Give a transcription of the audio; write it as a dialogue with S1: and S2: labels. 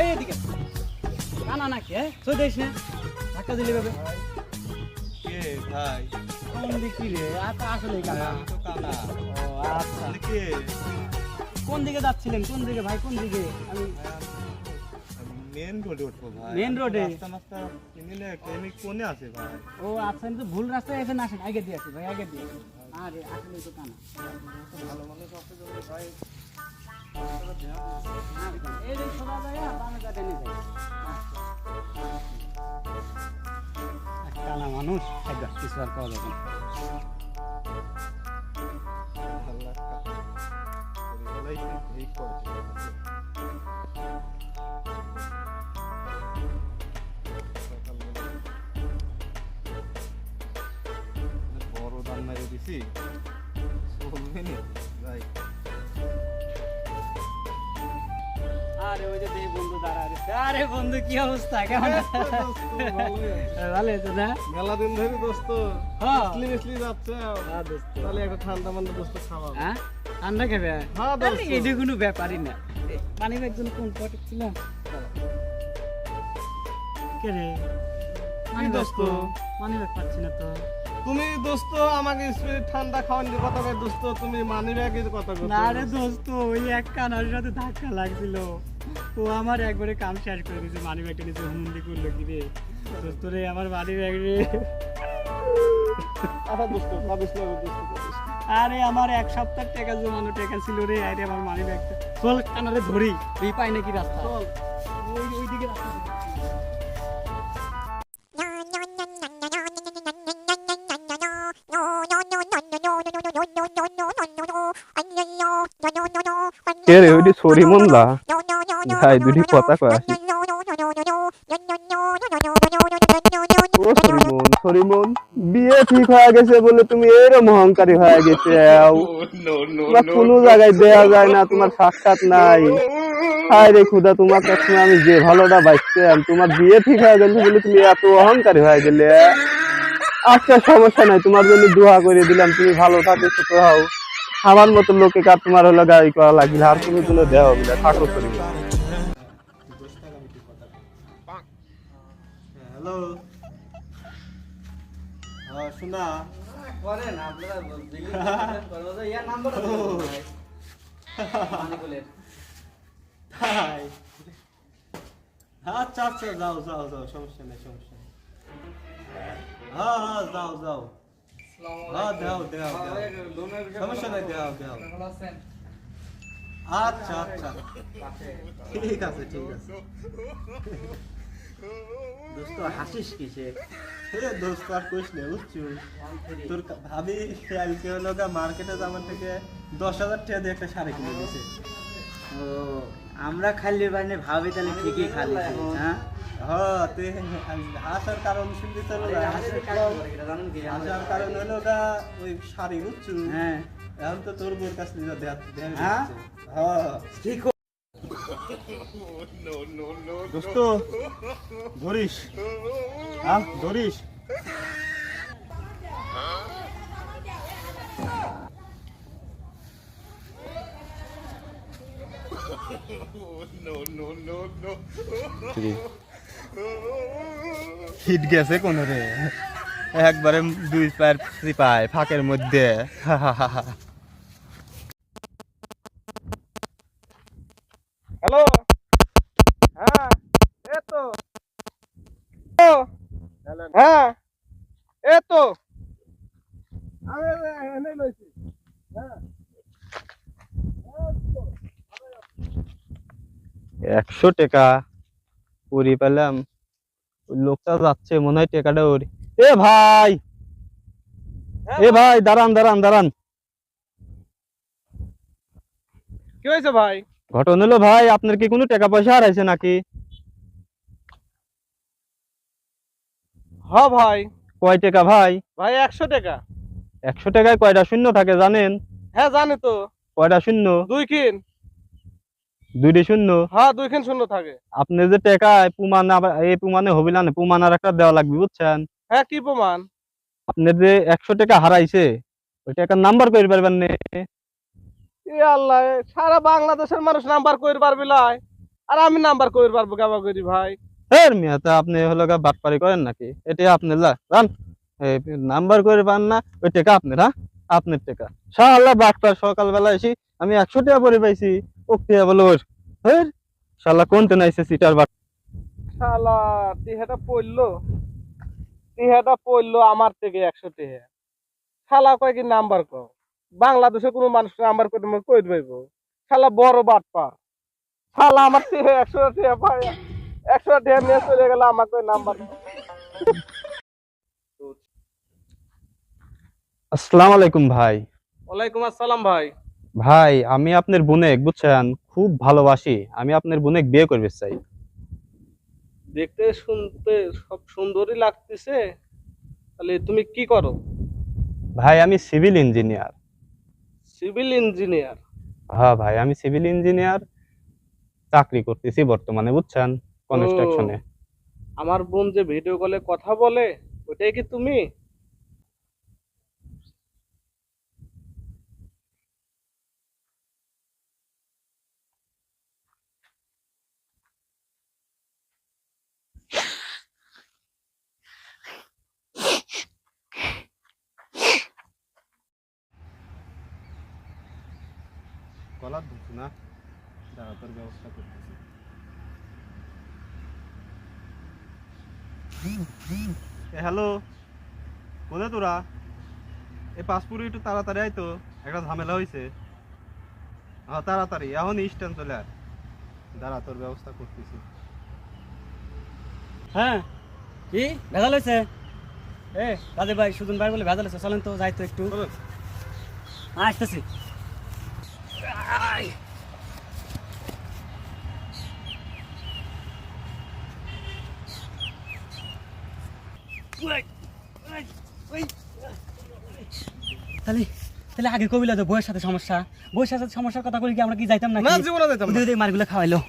S1: এদিকে কানা না কে তুই দেখিস না ধাক্কা দিলি ভাবে
S2: কে ভাই?
S1: কোন দিকে রে আসলে কানা
S2: তো কানা।
S1: ও আচ্ছা
S2: কে?
S1: কোন দিকে যাচ্ছিলেন কোন দিকে ভাই কোন দিকে আমি
S2: মেন রোডে উঠবো ভাই।
S1: মেন রোডে?
S2: রাস্তা মাস্তা কিনলে কেমি কোনে আছে ভাই?
S1: ও আচ্ছা আমি তো ভুল রাস্তায় এসে আসেন আগে দিয়ে আসি ভাই আগে দিয়ে আসি আরে আসলে তো কানা
S2: ভালো মানুষ আছে বলে ভাই।
S1: এই যে সবাই ভাই বামে কাটে নিয়ে যায় কানা মানুষ একদম কিছু আর পাওয়া যাবে না
S2: আল্লাহ পরিবালাই ঠিক করছে। বড় দান মেরে দিছি চলবে না ভাই।
S1: আরে ওই যে দেখি বন্ধু দাঁড়া রয়েছে আরে বন্ধু কি অবস্থা কেমন আছো ভালো আছো না
S2: মেলা দিন ধরে দোস্ত
S1: হ্যাঁ
S2: মিসলি মিসলি যাচ্ছে।
S1: হ্যাঁ দোস্ত
S2: তাহলে একটা ঠান্ডা মান্ডা দোস্ত খাওয়া।
S1: হ্যাঁ ঠান্ডা খাবে
S2: হ্যাঁ দোস্ত।
S1: এটা কোনো ব্যাপারই না পানি একজন কোন পটে ছিল কে রে মানে দোস্ত পানি ব্যাগ পাচ্ছি না তো
S2: তুমি দোস্ত আমাকে স্পিরিট ঠান্ডা খাওয়ানোর কথা কই দোস্ত, তুমি মানি ব্যাগের কথা কই।
S1: না রে দোস্ত ওই এক কানার সাথে ধাক্কা লাগছিল ও আমার একবারে কাম শেষ করে দিয়েছে মানি ব্যাগটা নিচে হুমুন্দি করলো কি রে দোস্ত রে আমার মানি ব্যাগ রে
S2: আচ্ছা দোস্ত ভাবিস না দোস্ত।
S1: আরে আমার এক সপ্তাহ টাকা জমানো টাকা ছিল রে আরে আমার মানি ব্যাগটা চল কানারে ধরি তুই পাই নাকি রাস্তা
S2: চল
S1: ওই দিকে রাস্তা
S3: কে রে ওইটি সরি মনলা ভাই দুটি কথা কয় আসি ও সরিমন বিয়ে ঠিক হয়ে গেছে বলে তুমি এরকম অহংকারী হয়ে গেছে তোমার কোনো জায়গায় দেয়া যায় না, তোমার সাক্ষাৎ নাই। হায় রে খুদা, তোমার কাছে আমি যে ভালোটা বাঁচতাম, তোমার বিয়ে ঠিক হয়ে গেছে বলে তুমি এত অহংকারী হয়ে গেলে। আচ্ছা সমস্যা নাই, তোমার জন্য দোয়া করে দিলাম, তুমি ভালো থাকো সুস্থ হও। আমার মতো লোকে কার তোমার হলো গাড়ি করা লাগবে আর তুমি কোনো দেওয়া হবে না, ঠাকুর করি।
S2: হ্যালো হ্যাঁ শোনা
S1: করেন আপনারা বিলিং করো তো ইয়ার নাম্বার মানে বলে
S2: তাই আচ্ছা আচ্ছা যাও যাও যাও সমস্যা নেই সমস্যা নেই। হ্যাঁ হ্যাঁ যাও যাও হ্যাঁ দেও দেও সমস্যা নেই দেও দেও। আচ্ছা আচ্ছা ঠিক আছে ঠিক আছে।
S1: দোস্ত হাসিস কিসে
S2: দোস্ত আর কইস না বুঝছো, তোর ভাবি আজকে হলো মার্কেটে আমার থেকে 10,000 টাকা দিয়ে একটা শাড়ি কিনে দিয়েছে।
S1: ও আমরা খালি বাইনে ভাবি তাহলে ঠিকই খালি হ্যাঁ
S2: হ্যাঁ তুই হাসার কারণ শুনতে চলো হাসার কারণ হলো ওটা ওই শাড়ি বুঝছো।
S1: হ্যাঁ
S2: এখন তো তোর বোর কাছ থেকে
S1: হ্যাঁ?
S2: হ্যাঁ
S1: ঠিক
S2: দোস্ত ধরিস হ্যাঁ ধরিস। হিট গেছে কোন রে একবারে দুই পায়ের চিপায় ফাঁকের মধ্যে। হ্যালো হ্যাঁ এ তো হ্যাঁ এ তো আমি এনে লইছি হ্যাঁ 100 টাকা পুরি পেলাম, ওই লোকটা যাচ্ছে মনে হয় টাকাটা ওর। এ ভাই এ ভাই দাঁড়ান দাঁড়ান দাঁড়ান।
S4: কি হয়েছে ভাই?
S2: ঘটনা হলো ভাই আপনার কি কোনো টাকা পয়সা হারাইছে নাকি?
S4: হ্যাঁ ভাই।
S2: কয় টাকা ভাই?
S4: ভাই 100 টাকা।
S2: 100 টাকায় কয়টা শূন্য থাকে জানেন?
S4: হ্যাঁ জানি তো।
S2: কয়টা শূন্য?
S4: 2 কিন।
S2: 2টি শূন্য?
S4: হ্যাঁ 2 কিন শূন্য থাকে।
S2: আপনি যে টাকা প্রমাণ এই প্রমাণে হবিলা না, প্রমাণ আর একটা দেওয়া লাগবে বুঝছেন?
S4: হ্যাঁ কি প্রমাণ?
S2: আপনার যে 100 টাকা হারাইছে ওই টাকার নাম্বার কইতে পারবেন না?
S4: এ আল্লাহ, সারা বাংলাদেশের মানুষ নাম্বার কইর পারবি লাই, আর আমি নাম্বার কইর পারবো কেমন করি ভাই?
S2: এর মিয়া তা আপনি হলো গা বাটপারি করেন নাকি? এটা আপনার রান নাম্বার করে পান না, ওই টাকা আপনার, হ্যাঁ আপনার টাকা। শালা বাটপার, সকালবেলা এসে আমি 100 টাকা পরে পাইছি, ও টিয়া বলো ওর হের শালা কোনটা নাইছে সিটার বাট।
S4: শালা টিহাটা পড়লো আমার থেকে 100 টিহা। শালা কয় কি নাম্বার কর, বাংলাদেশে কোনো মানুষ নাম্বার করে কই দেব? শালা বড় বাটপা, শালা আমার থেকে 100 টিহা পাই, 100 টিহা নিয়ে চলে গেল, আমাকে নাম্বার।
S2: আসসালামু আলাইকুম ভাই।
S4: ওয়ালাইকুম আসসালাম ভাই।
S2: ভাই আমি আপনার বোনেক বুঝছেন খুব ভালোবাসি, আমি আপনার বোনেক বিয়ে করতে চাই।
S4: দেখতে শুনতে সব সুন্দরই লাগতেছে, তাহলে তুমি কি করো?
S2: ভাই আমি সিভিল ইঞ্জিনিয়ার।
S4: Civil engineer?
S2: হ্যাঁ ভাই আমি সিভিল ইঞ্জিনিয়ার, চাকরি করতেছি বর্তমানে বুঝছেন কনস্ট্রাকশনে।
S4: আমার বোন যে ভিডিও কলে কথা বলে, ওটাই কি তুমি?
S2: গলা ধুছ না, দাঁড়া তোর ব্যবস্থা করতেছি। হ্যালো, কোথায় তোরা? এই পাসপোর্ট একটু তাড়াতাড়ি আয় তো, একটা ঝামেলা হয়েছে। হ্যাঁ তাড়াতাড়ি এখন স্ট্যান্ড চলে আয়, দাঁড়া তোর ব্যবস্থা করতেছি।
S1: হ্যাঁ কি ভেজাল হয়েছে? রাজীব ভাই, সুজন ভাই বলে ভেজাল হয়েছে, চলেন তো যাই তো একটু। আসতেছি। তাহলে তাহলে আগে কবিলা তো বইয়ের সাথে সমস্যা, বইয়ের সাথে সমস্যার কথা বলি কি আমরা কি যাইতাম না?
S4: না, জীবনে যাইতাম না।
S1: মারগুলো খাওয়াইলো।